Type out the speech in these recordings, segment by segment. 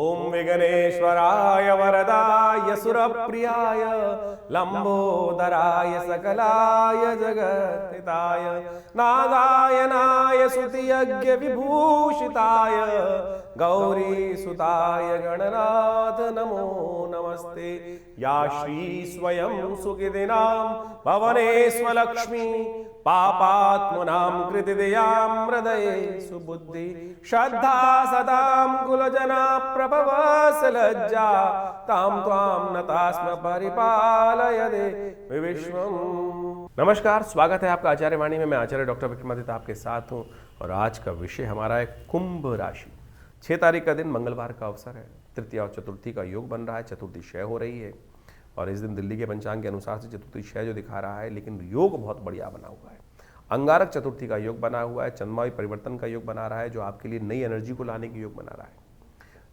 ओम विघ्नेश्वराय वरदाय सुरप्रियाय लंबोदराय सकलाय जगत्हिताय नागायनाय स्तुतियज्ञ विभूषिताय गौरीसुताय गणनाथ नमो नमस्ते। या श्री स्वयं सुखिदिनां भवनेश्वलक्ष्मी पापात्मनां कृतिदयां हृदये सुबुद्धि श्रद्धा सदां कुलजना प्रभवसलज्जा तां त्वां नतास्म परिपालयते विश्वम्। नमस्कार, स्वागत है आपका आचार्य वाणी में। मैं आचार्य डॉक्टर विक्रमादित्य आपके साथ हूं और आज का विषय हमारा है कुंभ राशि। 6 तारीख का दिन मंगलवार का अवसर है। तृतीया और चतुर्थी का योग बन रहा है, चतुर्थी क्षय हो रही है और इस दिन दिल्ली के पंचांग के अनुसार से चतुर्थी क्षय जो दिखा रहा है, लेकिन योग बहुत बढ़िया बना हुआ है। अंगारक चतुर्थी का योग बना हुआ है, चंद्रमावी परिवर्तन का योग बना रहा है जो आपके लिए नई एनर्जी को लाने की योग बना रहा है।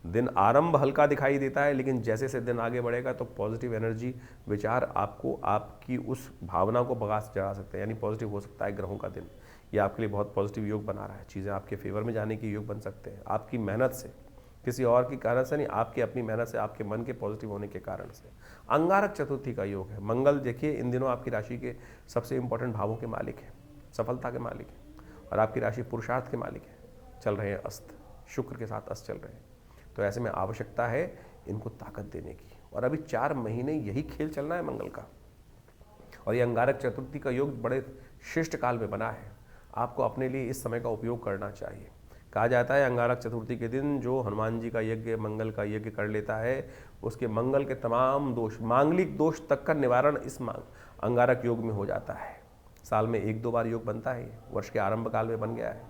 दिन आरंभ हल्का दिखाई देता है, लेकिन जैसे जैसे दिन आगे बढ़ेगा तो पॉजिटिव एनर्जी विचार आपको आपकी उस भावना को बगा चढ़ा सकते हैं, यानी पॉजिटिव हो सकता है। ग्रहों का दिन ये आपके लिए बहुत पॉजिटिव योग बना रहा है। चीज़ें आपके फेवर में जाने के योग बन सकते हैं, आपकी मेहनत से, किसी और की कारण से नहीं, आपकी अपनी मेहनत से, आपके मन के पॉजिटिव होने के कारण से। अंगारक चतुर्थी का योग है। मंगल देखिए इन दिनों आपकी राशि के सबसे इंपॉर्टेंट भावों के मालिक है, सफलता के मालिक है और आपकी राशि पुरुषार्थ के मालिक है। चल रहे हैं अस्त, शुक्र के साथ अस्त चल रहे हैं, तो ऐसे में आवश्यकता है इनको ताकत देने की। और अभी 4 महीने यही खेल चलना है मंगल का। और ये अंगारक चतुर्थी का योग बड़े शिष्ट काल में बना है। आपको अपने लिए इस समय का उपयोग करना चाहिए। कहा जाता है अंगारक चतुर्थी के दिन जो हनुमान जी का यज्ञ, मंगल का यज्ञ कर लेता है, उसके मंगल के तमाम दोष, मांगलिक दोष तक का निवारण इस अंगारक योग में हो जाता है। साल में 1-2 बार योग बनता है, वर्ष के आरंभ काल में बन गया है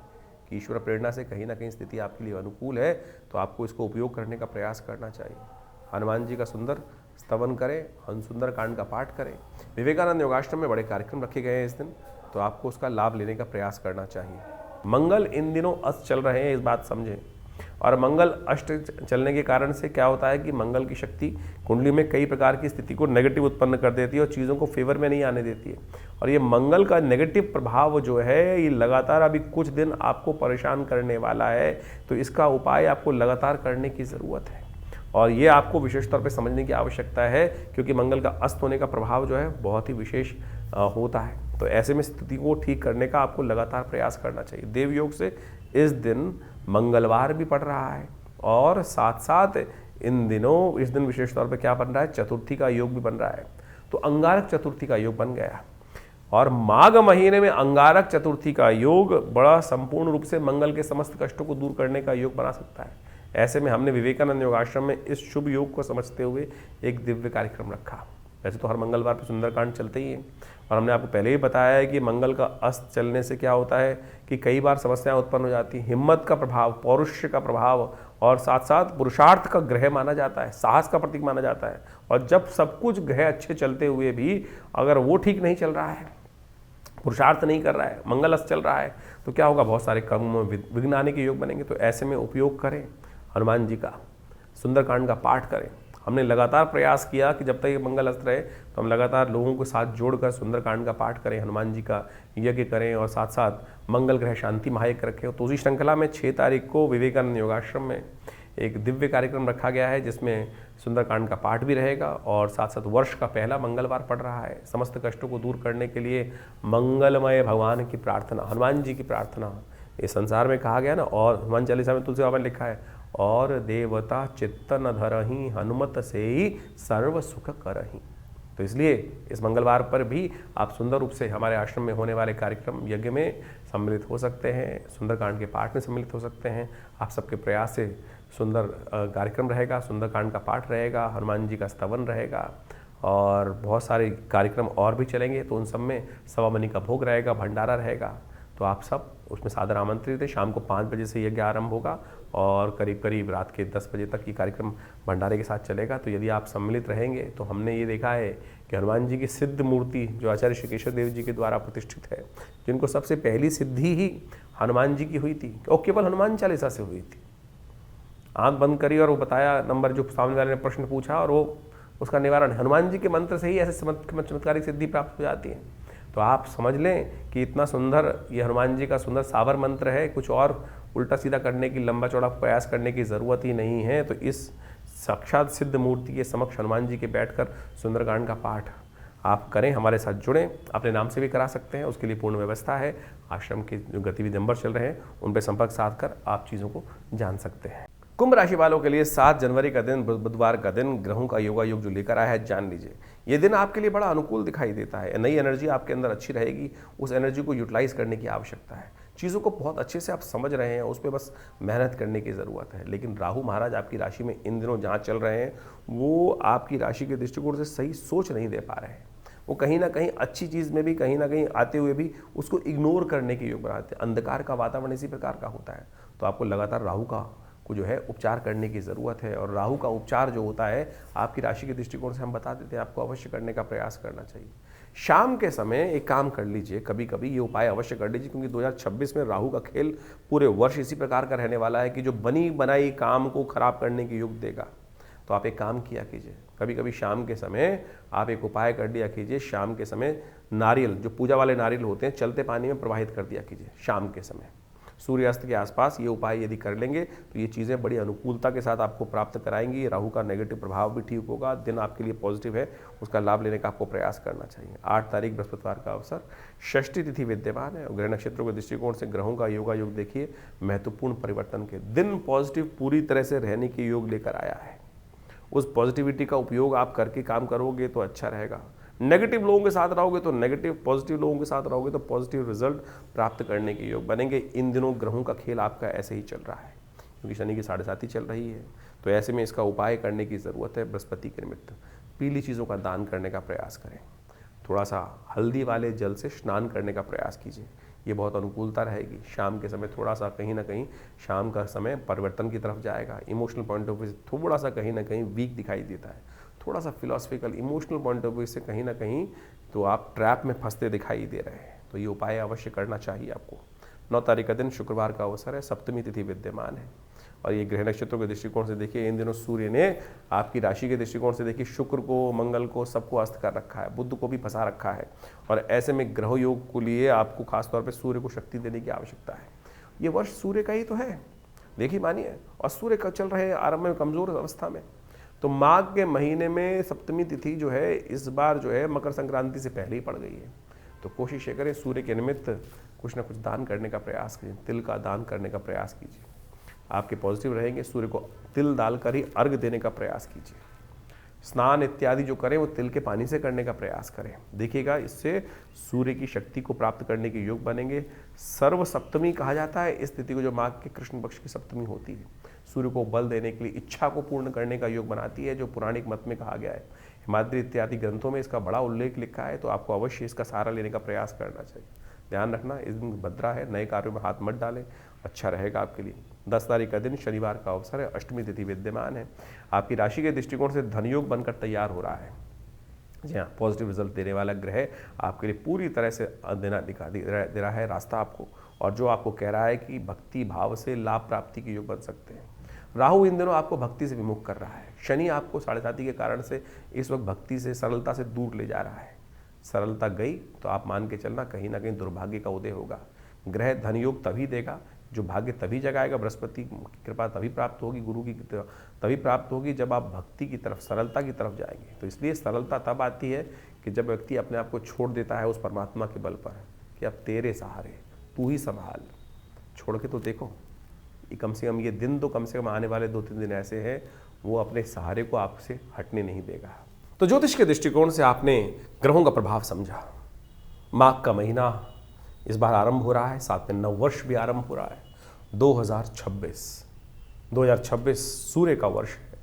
कि ईश्वर प्रेरणा से कहीं ना कहीं स्थिति आपके लिए अनुकूल है, तो आपको इसको उपयोग करने का प्रयास करना चाहिए। हनुमान जी का सुंदर स्तवन करें, सुंदर कांड का पाठ करें। विवेकानंद योगाश्रम में बड़े कार्यक्रम रखे गए हैं इस दिन, तो आपको उसका लाभ लेने का प्रयास करना चाहिए। मंगल इन दिनों अस्त चल रहे हैं, इस बात समझें। और मंगल अष्ट चलने के कारण से क्या होता है कि मंगल की शक्ति कुंडली में कई प्रकार की स्थिति को नेगेटिव उत्पन्न कर देती है और चीज़ों को फेवर में नहीं आने देती है। और ये मंगल का नेगेटिव प्रभाव जो है, ये लगातार अभी कुछ दिन आपको परेशान करने वाला है, तो इसका उपाय आपको लगातार करने की ज़रूरत है। और ये आपको विशेष तौर पे समझने की आवश्यकता है, क्योंकि मंगल का अस्त होने का प्रभाव जो है बहुत ही विशेष होता है। तो ऐसे में स्थिति को ठीक करने का आपको लगातार प्रयास करना चाहिए। देव योग से इस दिन मंगलवार भी पड़ रहा है और साथ साथ इन दिनों इस दिन विशेष तौर पे क्या बन रहा है, चतुर्थी का योग भी बन रहा है। तो अंगारक चतुर्थी का योग बन गया और माघ महीने में अंगारक चतुर्थी का योग बड़ा संपूर्ण रूप से मंगल के समस्त कष्टों को दूर करने का योग बना सकता है। ऐसे में हमने विवेकानंद योगाश्रम में इस शुभ योग को समझते हुए एक दिव्य कार्यक्रम रखा। वैसे तो हर मंगलवार पर सुंदरकांड चलते ही हैं, और हमने आपको पहले ही बताया है कि मंगल का अस्त चलने से क्या होता है कि कई बार समस्याएं उत्पन्न हो जाती हैं। हिम्मत का प्रभाव, पौरुष का प्रभाव और साथ साथ पुरुषार्थ का ग्रह माना जाता है, साहस का प्रतीक माना जाता है। और जब सब कुछ ग्रह अच्छे चलते हुए भी अगर वो ठीक नहीं चल रहा है, पुरुषार्थ नहीं कर रहा है, मंगल अस्त चल रहा है, तो क्या होगा, बहुत सारे कर्म विघ्न आने के योग बनेंगे। तो ऐसे में उपयोग करें हनुमान जी का, सुंदरकांड का पाठ करें। हमने लगातार प्रयास किया कि जब तक ये मंगल अस्त रहे तो हम लगातार लोगों को साथ जोड़कर सुंदरकांड का पाठ करें, हनुमान जी का यज्ञ करें और साथ साथ मंगल ग्रह शांति महायज्ञ रखें। तो उसी श्रृंखला में 6 तारीख को विवेकानंद योगाश्रम में एक दिव्य कार्यक्रम रखा गया है, जिसमें सुंदरकांड का पाठ भी रहेगा और साथ साथ वर्ष का पहला मंगलवार पड़ रहा है। समस्त कष्टों को दूर करने के लिए मंगलमय भगवान की प्रार्थना, हनुमान जी की प्रार्थना इस संसार में कहा गया ना। और हनुमान चालीसा में तुलसी बाबा ने लिखा है, और देवता चित्त न धरहि हनुमत से ही सर्व सुख करहि। तो इसलिए इस मंगलवार पर भी आप सुंदर रूप से हमारे आश्रम में होने वाले कार्यक्रम यज्ञ में सम्मिलित हो सकते हैं, सुंदरकांड के पाठ में सम्मिलित हो सकते हैं। आप सबके प्रयास से सुंदर कार्यक्रम रहेगा, सुंदरकांड का पाठ रहेगा, हनुमान जी का स्तवन रहेगा और बहुत सारे कार्यक्रम और भी चलेंगे। तो उन सब में सवा मनी का भोग रहेगा, भंडारा रहेगा। तो आप सब उसमें सादर आमंत्रित है। शाम को 5 बजे से यज्ञ आरंभ होगा और करीब करीब रात के 10 बजे तक ये कार्यक्रम भंडारे के साथ चलेगा। तो यदि आप सम्मिलित रहेंगे तो हमने ये देखा है कि हनुमान जी की सिद्ध मूर्ति जो आचार्य श्री केशव देव जी के द्वारा प्रतिष्ठित है, जिनको सबसे पहली सिद्धि ही हनुमान जी की हुई थी और केवल हनुमान चालीसा से हुई थी। आंख बंद करी और वो बताया नंबर जो सामने वाले ने प्रश्न पूछा और वो उसका निवारण हनुमान जी के मंत्र से ही ऐसे चमत्कारिक सिद्धि प्राप्त हो जाती है। तो आप समझ लें कि इतना सुंदर ये हनुमान जी का सुंदर साबर मंत्र है, कुछ और उल्टा सीधा करने की, लंबा चौड़ा प्रयास करने की ज़रूरत ही नहीं है। तो इस साक्षात सिद्ध मूर्ति के समक्ष हनुमान जी के बैठकर सुंदरकांड का पाठ आप करें, हमारे साथ जुड़ें। अपने नाम से भी करा सकते हैं, उसके लिए पूर्ण व्यवस्था है। आश्रम के जो गतिविधि नंबर चल रहे हैं उन पर संपर्क साध कर आप चीज़ों को जान सकते हैं। कुंभ राशि वालों के लिए 7 जनवरी का दिन, बुधवार का दिन, ग्रहों का योगा योग जो लेकर आया है, जान लीजिए ये दिन आपके लिए बड़ा अनुकूल दिखाई देता है। नई एनर्जी आपके अंदर अच्छी रहेगी, उस एनर्जी को यूटिलाइज करने की आवश्यकता है। चीज़ों को बहुत अच्छे से आप समझ रहे हैं, उस पर बस मेहनत करने की ज़रूरत है। लेकिन राहु महाराज आपकी राशि में इन दिनों जहाँ चल रहे हैं, वो आपकी राशि के दृष्टिकोण से सही सोच नहीं दे पा रहे हैं। वो कहीं ना कहीं अच्छी चीज़ में भी कहीं ना कहीं आते हुए भी उसको इग्नोर करने के योग बनाते हैं। अंधकार का वातावरण इसी प्रकार का होता है। तो आपको लगातार राहु का को जो है उपचार करने की ज़रूरत है। और राहु का उपचार जो होता है आपकी राशि के दृष्टिकोण से हम बता देते हैं, आपको अवश्य करने का प्रयास करना चाहिए। शाम के समय एक काम कर लीजिए, कभी कभी ये उपाय अवश्य कर लीजिए, क्योंकि 2026 में राहु का खेल पूरे वर्ष इसी प्रकार का रहने वाला है कि जो बनी बनाई काम को खराब करने के योग देगा। तो आप एक काम किया कीजिए, कभी कभी शाम के समय आप एक उपाय कर दिया कीजिए। शाम के समय नारियल, जो पूजा वाले नारियल होते हैं, चलते पानी में प्रवाहित कर दिया कीजिए शाम के समय, सूर्यास्त के आसपास। ये उपाय यदि कर लेंगे तो ये चीज़ें बड़ी अनुकूलता के साथ आपको प्राप्त कराएंगी। राहु का नेगेटिव प्रभाव भी ठीक होगा, दिन आपके लिए पॉजिटिव है, उसका लाभ लेने का आपको प्रयास करना चाहिए। 8 तारीख बृहस्पतिवार का अवसर, षष्ठी तिथि विद्यमान है और ग्रह नक्षत्रों के दृष्टिकोण से ग्रहों का योगा योग देखिए महत्वपूर्ण परिवर्तन के दिन, पॉजिटिव पूरी तरह से रहने के योग लेकर आया है। उस पॉजिटिविटी का उपयोग आप करके काम करोगे तो अच्छा रहेगा। नेगेटिव लोगों के साथ रहोगे तो नेगेटिव, पॉजिटिव लोगों के साथ रहोगे तो पॉजिटिव रिजल्ट प्राप्त करने के योग बनेंगे। इन दिनों ग्रहों का खेल आपका ऐसे ही चल रहा है, क्योंकि शनि की 7.5 चल रही है। तो ऐसे में इसका उपाय करने की ज़रूरत है। बृहस्पति के निमित्त पीली चीज़ों का दान करने का प्रयास करें। थोड़ा सा हल्दी वाले जल से स्नान करने का प्रयास कीजिए, ये बहुत अनुकूलता रहेगी। शाम के समय थोड़ा सा कहीं ना कहीं शाम का समय परिवर्तन की तरफ जाएगा। इमोशनल पॉइंट ऑफ व्यू से थोड़ा सा कहीं ना कहीं वीक दिखाई देता है, थोड़ा सा philosophical emotional point of view से कहीं ना कहीं तो आप ट्रैप में फंसते दिखाई दे रहे हैं। तो ये उपाय अवश्य करना चाहिए आपको। 9 तारीख का दिन, शुक्रवार का अवसर है, सप्तमी तिथि विद्यमान है। और ये ग्रह नक्षत्रों के दृष्टिकोण से देखिए इन दिनों सूर्य ने आपकी राशि के दृष्टिकोण से देखिए शुक्र को, मंगल को, सबको अस्त कर रखा है, बुध को भी फंसा रखा है। और ऐसे में ग्रह योग को लिए आपको खासतौर पर सूर्य को शक्ति देने की आवश्यकता है। ये वर्ष सूर्य का ही तो है, देखिए मानिए। और सूर्य का चल रहे हैं आरंभ में कमजोर अवस्था में। तो माघ के महीने में सप्तमी तिथि जो है इस बार जो है मकर संक्रांति से पहले ही पड़ गई है। तो कोशिश ये करें सूर्य के निमित्त कुछ ना कुछ दान करने का प्रयास कीजिए, तिल का दान करने का प्रयास कीजिए, आपके पॉजिटिव रहेंगे। सूर्य को तिल डालकर ही अर्घ देने का प्रयास कीजिए। स्नान इत्यादि जो करें वो तिल के पानी से करने का प्रयास करें, देखिएगा इससे सूर्य की शक्ति को प्राप्त करने के योग बनेंगे। सर्व सप्तमी कहा जाता है इस तिथि को, जो माघ के कृष्ण पक्ष की सप्तमी होती है, सूर्य को बल देने के लिए, इच्छा को पूर्ण करने का योग बनाती है, जो पौराणिक मत में कहा गया है। हिमाद्री इत्यादि ग्रंथों में इसका बड़ा उल्लेख लिखा है। तो आपको अवश्य इसका सहारा लेने का प्रयास करना चाहिए। ध्यान रखना इस दिन भद्रा है, नए कार्यों में हाथ मत डालें, अच्छा रहेगा आपके लिए। 10 तारीख का दिन, शनिवार का अवसर है, अष्टमी तिथि विद्यमान है। आपकी राशि के दृष्टिकोण से धनयोग बनकर तैयार हो रहा है। जी हाँ, पॉजिटिव रिजल्ट देने वाला ग्रह आपके लिए पूरी तरह से दे रहा है रास्ता आपको, और जो आपको कह रहा है कि भक्ति भाव से लाभ प्राप्ति के योग बन सकते हैं। राहु इन दिनों आपको भक्ति से विमुख कर रहा है। शनि आपको 7.5 के कारण से इस वक्त भक्ति से, सरलता से दूर ले जा रहा है। सरलता गई तो आप मान के चलना कहीं ना कहीं दुर्भाग्य का उदय होगा। ग्रह धनयोग तभी देगा, जो भाग्य तभी जगाएगा, बृहस्पति की कृपा तभी प्राप्त होगी, गुरु की तभी प्राप्त होगी जब आप भक्ति की तरफ, सरलता की तरफ जाएंगे। तो इसलिए सरलता तब आती है कि जब व्यक्ति अपने आप को छोड़ देता है उस परमात्मा के बल पर कि अब तेरे सहारे, तू ही संभाल। छोड़ के तो देखो, कम से कम ये दिन तो कम से कम आने वाले 2-3 दिन ऐसे हैं वो अपने सहारे को आपसे हटने नहीं देगा। तो ज्योतिष के दृष्टिकोण से आपने ग्रहों का प्रभाव समझा। माघ का महीना इस बार आरंभ हो रहा है, साथ में नव वर्ष भी आरंभ हो रहा है। 2026 सूर्य का वर्ष है,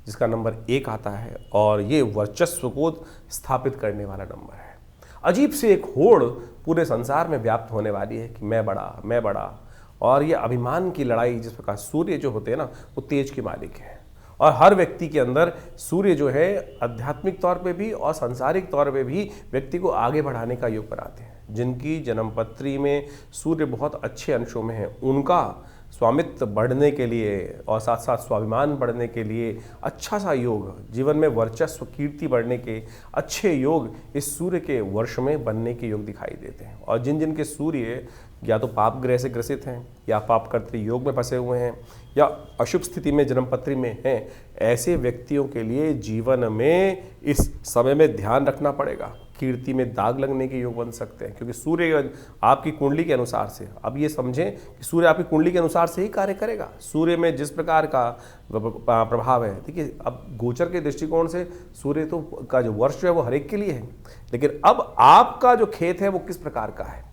जिसका नंबर 1 आता है और ये वर्चस्व को स्थापित करने वाला नंबर है। अजीब से एक होड़ पूरे संसार में व्याप्त होने वाली है कि मैं बड़ा, और ये अभिमान की लड़ाई, जिस प्रकार सूर्य जो होते हैं ना वो तेज के मालिक है। और हर व्यक्ति के अंदर सूर्य जो है आध्यात्मिक तौर पे भी और सांसारिक तौर पे भी व्यक्ति को आगे बढ़ाने का योग बनाते हैं। जिनकी जन्मपत्री में सूर्य बहुत अच्छे अंशों में है, उनका स्वामित्व बढ़ने के लिए और साथ साथ स्वाभिमान बढ़ने के लिए अच्छा सा योग, जीवन में वर्चस्व कीर्ति बढ़ने के अच्छे योग इस सूर्य के वर्ष में बनने के योग दिखाई देते हैं। और जिन जिन के सूर्य या तो पाप ग्रह से ग्रसित हैं, या पाप कर्तृ योग में फंसे हुए हैं, या अशुभ स्थिति में जन्मपत्री में हैं, ऐसे व्यक्तियों के लिए जीवन में इस समय में ध्यान रखना पड़ेगा। कीर्ति में दाग लगने के योग बन सकते हैं, क्योंकि सूर्य आपकी कुंडली के अनुसार से, अब ये समझें कि सूर्य आपकी कुंडली के अनुसार से ही कार्य करेगा। सूर्य में जिस प्रकार का प्रभाव है, देखिए अब गोचर के दृष्टिकोण से सूर्य तो का जो वर्ष जो है वो हर एक के लिए है, लेकिन अब आपका जो खेत है वो किस प्रकार का है,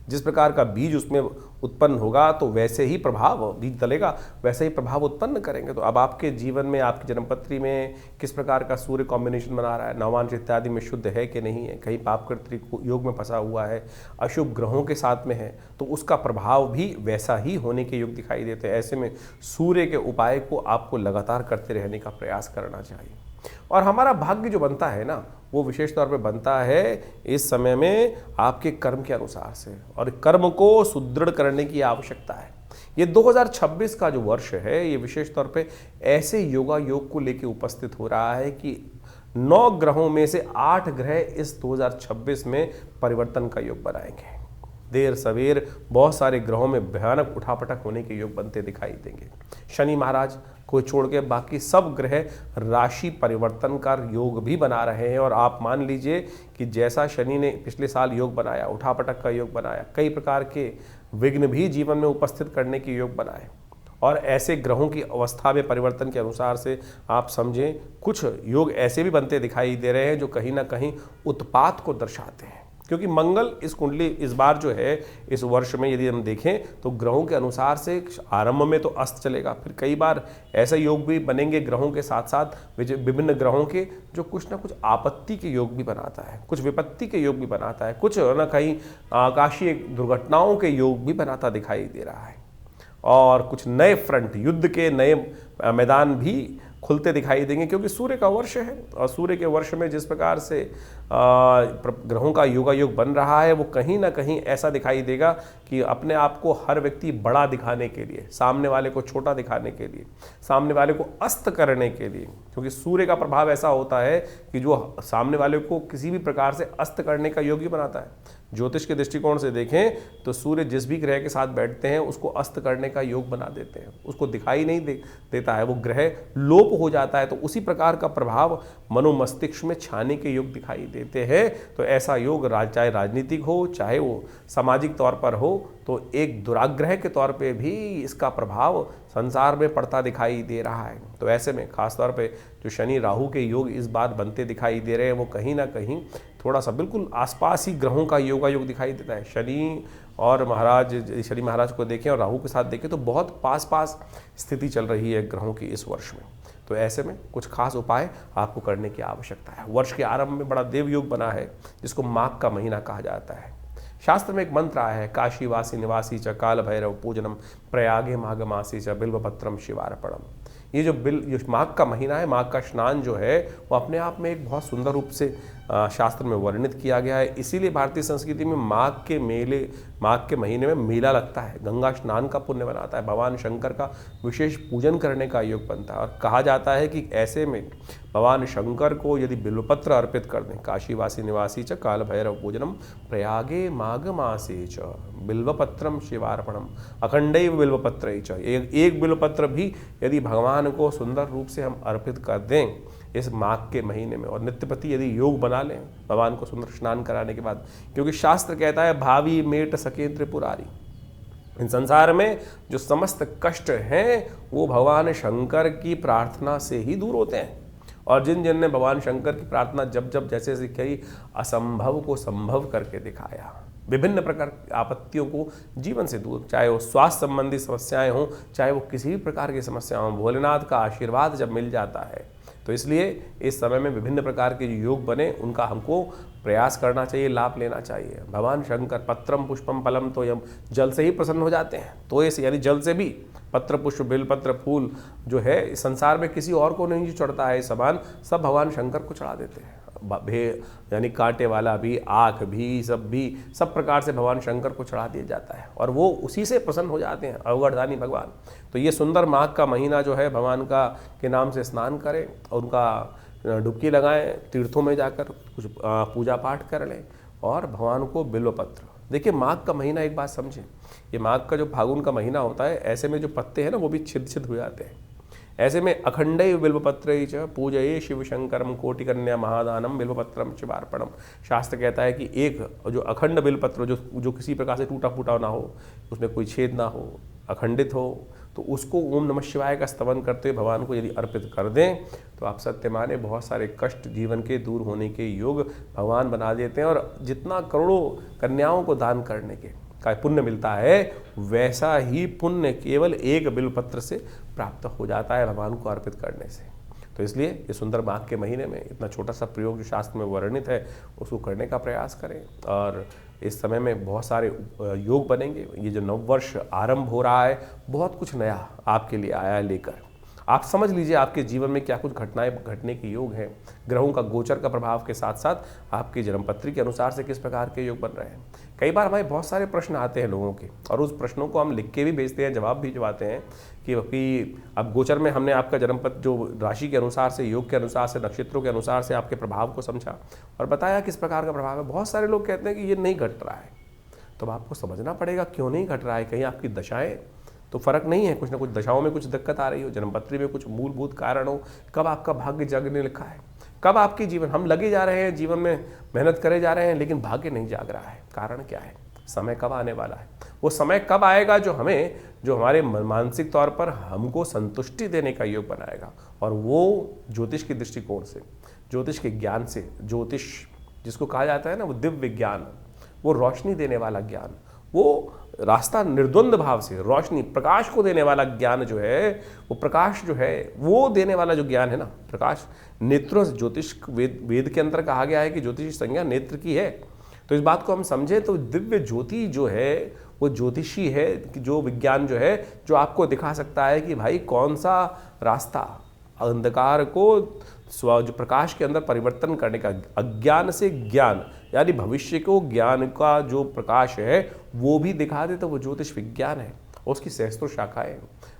जिस प्रकार का बीज उसमें उत्पन्न होगा तो वैसे ही प्रभाव, बीज डलेगा वैसे ही प्रभाव उत्पन्न करेंगे। तो अब आपके जीवन में, आपकी जन्मपत्री में किस प्रकार का सूर्य कॉम्बिनेशन बना रहा है, नवांश इत्यादि में शुद्ध है कि नहीं है, कहीं पाप कर्तृ योग में फंसा हुआ है, अशुभ ग्रहों के साथ में है, तो उसका प्रभाव भी वैसा ही होने के योग दिखाई देते हैं। ऐसे में सूर्य के उपाय को आपको लगातार करते रहने का प्रयास करना चाहिए। और हमारा भाग्य जो बनता है ना, वो विशेष तौर पे बनता है इस समय में आपके कर्म के अनुसार से, और कर्म को सुदृढ़ करने की आवश्यकता है। ये 2026 का जो वर्ष है, ये विशेष तौर पे ऐसे योगा योग को लेके उपस्थित हो रहा है कि 9 ग्रहों में से 8 ग्रह इस 2026 में परिवर्तन का योग बनाएंगे। देर सवेर बहुत सारे ग्रहों में भयानक उठापटक होने के योग बनते दिखाई देंगे। शनि महाराज को छोड़ के बाकी सब ग्रह राशि परिवर्तन का योग भी बना रहे हैं। और आप मान लीजिए कि जैसा शनि ने पिछले साल योग बनाया, उठापटक का योग बनाया, कई प्रकार के विघ्न भी जीवन में उपस्थित करने के योग बनाए, और ऐसे ग्रहों की अवस्था में परिवर्तन के अनुसार से आप समझें कुछ योग ऐसे भी बनते दिखाई दे रहे हैं जो कहीं ना कहीं उत्पात को दर्शाते हैं। क्योंकि मंगल इस कुंडली इस बार जो है, इस वर्ष में यदि हम देखें तो ग्रहों के अनुसार से आरंभ में तो अस्त चलेगा, फिर कई बार ऐसे योग भी बनेंगे ग्रहों के साथ साथ विभिन्न ग्रहों के, जो कुछ ना कुछ आपत्ति के योग भी बनाता है, कुछ विपत्ति के योग भी बनाता है, कुछ ना कहीं आकाशीय दुर्घटनाओं के योग भी बनाता दिखाई दे रहा है, और कुछ नए फ्रंट, युद्ध के नए मैदान भी खुलते दिखाई देंगे। क्योंकि सूर्य का वर्ष है, और सूर्य के वर्ष में जिस प्रकार से ग्रहों का योगा योग बन रहा है, वो कहीं ना कहीं ऐसा दिखाई देगा कि अपने आप को हर व्यक्ति बड़ा दिखाने के लिए, सामने वाले को छोटा दिखाने के लिए, सामने वाले को अस्त करने के लिए, क्योंकि सूर्य का प्रभाव ऐसा होता है कि जो सामने वाले को किसी भी प्रकार से अस्त करने का योग ही बनाता है। ज्योतिष के दृष्टिकोण से देखें तो सूर्य जिस भी ग्रह के साथ बैठते हैं उसको अस्त करने का योग बना देते हैं, उसको दिखाई नहीं देता है, वो ग्रह लोप हो जाता है। तो उसी प्रकार का प्रभाव मनोमस्तिष्क में छाने के योग दिखाई देते हैं। तो ऐसा योग चाहे राजनीतिक हो, चाहे वो सामाजिक तौर पर हो, तो एक दुराग्रह के तौर पे भी इसका प्रभाव संसार में पड़ता दिखाई दे रहा है। तो ऐसे में खासतौर पे जो शनि राहु के योग इस बार बनते दिखाई दे रहे हैं, वो कहीं ना कहीं थोड़ा सा बिल्कुल आसपास ही ग्रहों का योगा योग दिखाई देता है। शनि महाराज को देखें और राहु के साथ देखें तो बहुत पास पास स्थिति चल रही है ग्रहों की इस वर्ष में। तो ऐसे में कुछ खास उपाय आपको करने की आवश्यकता है। वर्ष के आरंभ में बड़ा देव योग बना है, जिसको माघ का महीना कहा जाता है। शास्त्र में एक मंत्र आया है, काशीवासी निवासी च काल भैरव पूजनम प्रयागे माघ मासी च बिल्वपत्रम शिवार्पणम। ये जो माघ का महीना है, माघ का स्नान जो है, वो अपने आप में एक बहुत सुंदर रूप से शास्त्र में वर्णित किया गया है। इसीलिए भारतीय संस्कृति में माघ के महीने में मेला लगता है, गंगा स्नान का पुण्य बनाता है, भगवान शंकर का विशेष पूजन करने का योग बनता है। और कहा जाता है कि ऐसे में भगवान शंकर को यदि बिल्वपत्र अर्पित कर दें, काशीवासी निवासी च काल भैरव पूजनम प्रयागे माघ मासे च बिल्वपत्रम शिवार्पणम अखंडैव बिल्वपत्र च, एक बिल्वपत्र भी यदि भगवान को सुंदर रूप से हम अर्पित कर दें इस माघ के महीने में, और नित्यपति यदि योग बना लें भगवान को सुंदर स्नान कराने के बाद, क्योंकि शास्त्र कहता है भावी मेट सके त्रिपुरारी, इन संसार में जो समस्त कष्ट हैं वो भगवान शंकर की प्रार्थना से ही दूर होते हैं। और जिन जिन ने भगवान शंकर की प्रार्थना जब जब जैसे जैसे कई असंभव को संभव करके दिखाया, विभिन्न प्रकार की आपत्तियों को जीवन से दूर, चाहे वो स्वास्थ्य संबंधी समस्याएं हों, चाहे वो किसी भी प्रकार की समस्या हों, भोलेनाथ का आशीर्वाद जब मिल जाता है, तो इसलिए इस समय में विभिन्न प्रकार के जो योग बने उनका हमको प्रयास करना चाहिए, लाभ लेना चाहिए। भगवान शंकर पत्रम पुष्पम फलम तो यम, जल से ही प्रसन्न हो जाते हैं। तो इस यानी जल से भी पत्र पुष्प बेलपत्र फूल जो है संसार में किसी और को नहीं चढ़ता है, सामान सब भगवान शंकर को चढ़ा देते हैं। यानी कांटे वाला भी, आँख भी, सब प्रकार से भगवान शंकर को चढ़ा दिया जाता है और वो उसी से प्रसन्न हो जाते हैं, अवगढ़दानी भगवान। तो ये सुंदर माघ का महीना जो है, भगवान का के नाम से स्नान करें और उनका डुबकी लगाएं, तीर्थों में जाकर कुछ पूजा पाठ कर लें और भगवान को बिल्वपत्र देखिए माघ का महीना, एक बात समझें, ये माघ का जो फागुन का महीना होता है, ऐसे में जो पत्ते हैं ना वो भी छिद छिद हो जाते हैं। ऐसे में अखंडैव बिल्वपत्रैः च पूजये शिव शंकरम कोटिकन्या महादानम बिल्वपत्रम शिवार्पणम। शास्त्र कहता है कि एक जो अखंड बिल्वपत्र जो किसी प्रकार से टूटा फूटा ना हो, उसमें कोई छेद ना हो, अखंडित हो, तो उसको ओम नमः शिवाय का स्तवन करते हुए भगवान को यदि अर्पित कर दें तो आप सत्य माने बहुत सारे कष्ट जीवन के दूर होने के योग भगवान बना देते हैं। और जितना करोड़ों कन्याओं को दान करने के का पुण्य मिलता है, वैसा ही पुण्य केवल एक बिल्वपत्र से प्राप्त हो जाता है भगवान को अर्पित करने से। तो इसलिए ये सुंदर माघ के महीने में इतना छोटा सा प्रयोग जो शास्त्र में वर्णित है उसको करने का प्रयास करें। और इस समय में बहुत सारे योग बनेंगे। ये जो नववर्ष आरंभ हो रहा है, बहुत कुछ नया आपके लिए आया है लेकर। आप समझ लीजिए आपके जीवन में क्या कुछ घटनाएं घटने के योग हैं। ग्रहों का गोचर का प्रभाव के साथ साथ आपकी जन्मपत्री के अनुसार से किस प्रकार के योग बन रहे हैं। कई बार हमारे बहुत सारे प्रश्न आते हैं लोगों के, और उस प्रश्नों को हम लिख के भी भेजते हैं, जवाब भी दिलवाते हैं कि अब गोचर में हमने आपका जन्मपत्र जो राशि के अनुसार से, योग के अनुसार से, नक्षत्रों के अनुसार से आपके प्रभाव को समझा और बताया किस प्रकार का प्रभाव है। बहुत सारे लोग कहते हैं कि ये नहीं घट रहा है, तो आपको समझना पड़ेगा क्यों नहीं घट रहा है। कहीं आपकी दशाएं तो फर्क नहीं है, कुछ ना कुछ दशाओं में कुछ दिक्कत आ रही हो, जन्मपत्री में कुछ मूलभूत कारण हो, कब आपका भाग्य जागने लिखा है, कब आपके जीवन, हम लगे जा रहे हैं जीवन में, मेहनत करे जा रहे हैं, लेकिन भाग्य नहीं जाग रहा है। कारण क्या है? समय कब आने वाला है? वो समय कब आएगा जो हमारे मानसिक तौर पर हमको संतुष्टि देने का योग बनाएगा। और वो ज्योतिष के दृष्टिकोण से, ज्योतिष के ज्ञान से, ज्योतिष जिसको कहा जाता है ना, वो दिव्य ज्ञान, वो रोशनी देने वाला ज्ञान, वो रास्ता निर्द्वंद भाव से रोशनी प्रकाश को देने वाला ज्ञान जो है, वो प्रकाश जो है वो देने वाला जो ज्ञान है ना, प्रकाश नेत्रों से, ज्योतिष वेद के अंदर कहा गया है कि ज्योतिष संज्ञा नेत्र की है। तो इस बात को हम समझें तो दिव्य ज्योति जो है वो ज्योतिषी है, जो विज्ञान जो है, जो आपको दिखा सकता है कि भाई कौन सा रास्ता अंधकार को जो प्रकाश के अंदर परिवर्तन करने का, अज्ञान से ज्ञान यानी भविष्य को ज्ञान का जो प्रकाश है वो भी दिखा दे, तो वो ज्योतिष विज्ञान है। उसकी सहस्त्रों शाखाएं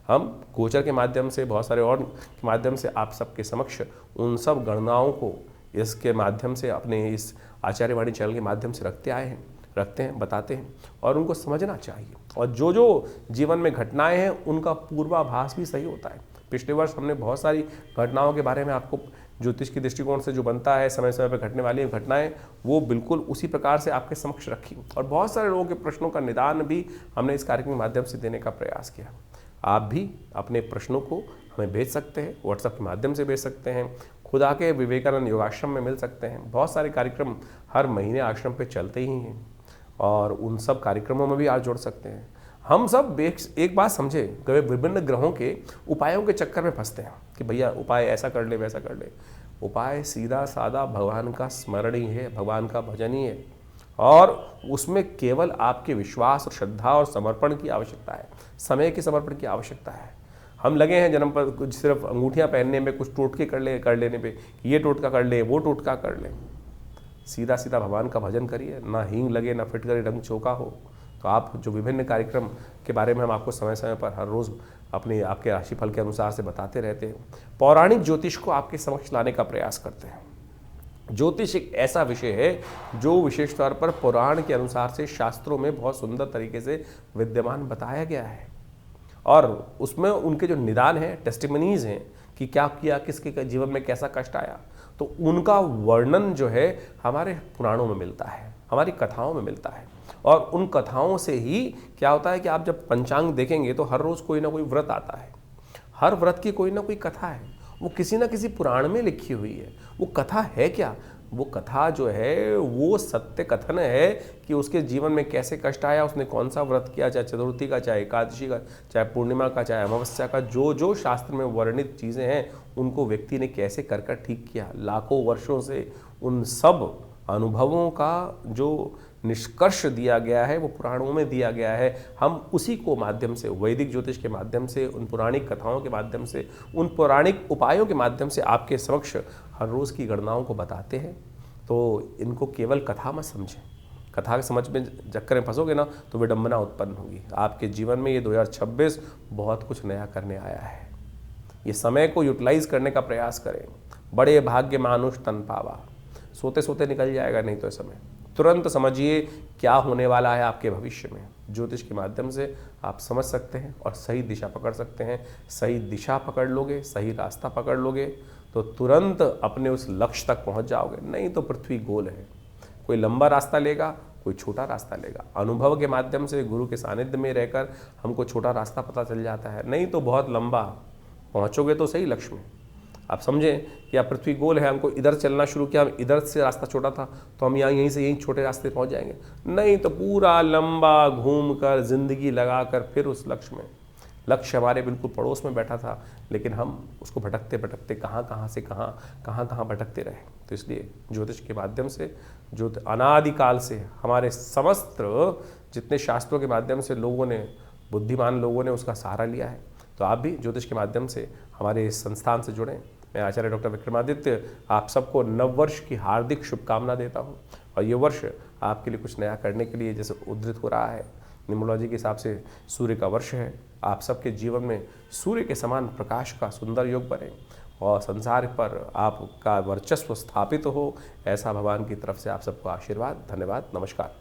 हम गोचर के माध्यम से, बहुत सारे और के माध्यम से आप सबके समक्ष उन सब गणनाओं को इसके माध्यम से, अपने इस आचार्यवाणी चैनल के माध्यम से रखते हैं, बताते हैं, और उनको समझना चाहिए। और जो जो जीवन में घटनाएं हैं उनका पूर्वाभास भी सही होता है। पिछले वर्ष हमने बहुत सारी घटनाओं के बारे में आपको ज्योतिष के दृष्टिकोण से जो बनता है, समय समय पर घटने वाली घटनाएं, वो बिल्कुल उसी प्रकार से आपके समक्ष रखी, और बहुत सारे लोगों के प्रश्नों का निदान भी हमने इस कार्यक्रम के माध्यम से देने का प्रयास किया। आप भी अपने प्रश्नों को हमें भेज सकते हैं, व्हाट्सएप के माध्यम से भेज सकते हैं, खुद आके विवेकानंद योगाश्रम में मिल सकते हैं। बहुत सारे कार्यक्रम हर महीने आश्रम पे चलते ही हैं, और उन सब कार्यक्रमों में भी आप जुड़ सकते हैं। हम सब एक बात समझे, कभी विभिन्न ग्रहों के उपायों के चक्कर में फंसते हैं कि भैया उपाय ऐसा कर ले, वैसा कर ले। उपाय सीधा साधा भगवान का स्मरण ही है, भगवान का भजन ही है, और उसमें केवल आपके विश्वास और श्रद्धा और समर्पण की आवश्यकता है, समय के समर्पण की आवश्यकता है। हम लगे हैं जन्म पर कुछ सिर्फ अंगूठियाँ पहनने में, कुछ टोटके कर लेने पे, ये टोटका कर ले, वो टोटका कर ले। सीधा सीधा भगवान का भजन करिए, ना हींग लगे, ना फिटकरी रंग चोका हो। तो आप जो विभिन्न कार्यक्रम के बारे में हम आपको समय समय पर हर रोज़ आपके राशिफल के अनुसार से बताते रहते हैं, पौराणिक ज्योतिष को आपके समक्ष लाने का प्रयास करते हैं। ज्योतिष एक ऐसा विषय है जो विशेष तौर पर पुराण के अनुसार से शास्त्रों में बहुत सुंदर तरीके से विद्यमान बताया गया है, और उसमें उनके जो निदान हैं, टेस्टिमनीज हैं कि क्या किया, किसके जीवन में कैसा कष्ट आया, तो उनका वर्णन जो है हमारे पुराणों में मिलता है, हमारी कथाओं में मिलता है। और उन कथाओं से ही क्या होता है कि आप जब पंचांग देखेंगे तो हर रोज़ कोई ना कोई व्रत आता है, हर व्रत की कोई ना कोई कथा है, वो किसी ना किसी पुराण में लिखी हुई है। वो कथा है क्या? वो कथा जो है वो सत्य कथन है कि उसके जीवन में कैसे कष्ट आया, उसने कौन सा व्रत किया, चाहे चतुर्थी का, चाहे एकादशी का, चाहे पूर्णिमा का, चाहे अमावस्या का, जो जो शास्त्र में वर्णित चीज़ें हैं उनको व्यक्ति ने कैसे कर ठीक किया। लाखों वर्षों से उन सब अनुभवों का जो निष्कर्ष दिया गया है वो पुराणों में दिया गया है। हम उसी को माध्यम से, वैदिक ज्योतिष के माध्यम से, उन पौराणिक कथाओं के माध्यम से, उन पौराणिक उपायों के माध्यम से आपके समक्ष हर रोज़ की गणनाओं को बताते हैं। तो इनको केवल कथा मत समझें, कथा के समझ में चक्कर में फंसोगे ना तो विडंबना उत्पन्न होगी आपके जीवन में। ये 2026 बहुत कुछ नया करने आया है। ये समय को यूटिलाइज करने का प्रयास करें। बड़े भाग्य मानुष तन पावा, सोते सोते निकल जाएगा नहीं तो समय। तुरंत समझिए क्या होने वाला है आपके भविष्य में। ज्योतिष के माध्यम से आप समझ सकते हैं और सही दिशा पकड़ सकते हैं। सही दिशा पकड़ लोगे, सही रास्ता पकड़ लोगे तो तुरंत अपने उस लक्ष्य तक पहुंच जाओगे। नहीं तो पृथ्वी गोल है, कोई लंबा रास्ता लेगा, कोई छोटा रास्ता लेगा। अनुभव के माध्यम से गुरु के सानिध्य में रहकर हमको छोटा रास्ता पता चल जाता है, नहीं तो बहुत लंबा पहुंचोगे तो सही लक्ष्य में। आप समझें कि आप पृथ्वी गोल है, हमको इधर चलना शुरू किया, हम इधर से रास्ता छोटा था तो हम यहीं से यहीं छोटे रास्ते पहुंच जाएंगे। नहीं तो पूरा लंबा घूमकर जिंदगी लगाकर फिर उस लक्ष्य में। लक्ष्य हमारे बिल्कुल पड़ोस में बैठा था, लेकिन हम उसको भटकते भटकते कहाँ से कहाँ भटकते रहे। तो इसलिए ज्योतिष के माध्यम से, जो अनादिकाल से हमारे समस्त जितने शास्त्रों के माध्यम से लोगों ने, बुद्धिमान लोगों ने उसका सहारा लिया है, तो आप भी ज्योतिष के माध्यम से हमारे इस संस्थान से जुड़ें। मैं आचार्य डॉक्टर विक्रमादित्य आप सबको नववर्ष की हार्दिक शुभकामना देता हूँ। और ये वर्ष आपके लिए कुछ नया करने के लिए जैसे उद्धृत हो रहा है, न्यूमरोलॉजी के हिसाब से सूर्य का वर्ष है। आप सबके जीवन में सूर्य के समान प्रकाश का सुंदर योग बने और संसार पर आपका वर्चस्व स्थापित हो, ऐसा भगवान की तरफ से आप सबको आशीर्वाद। धन्यवाद, नमस्कार।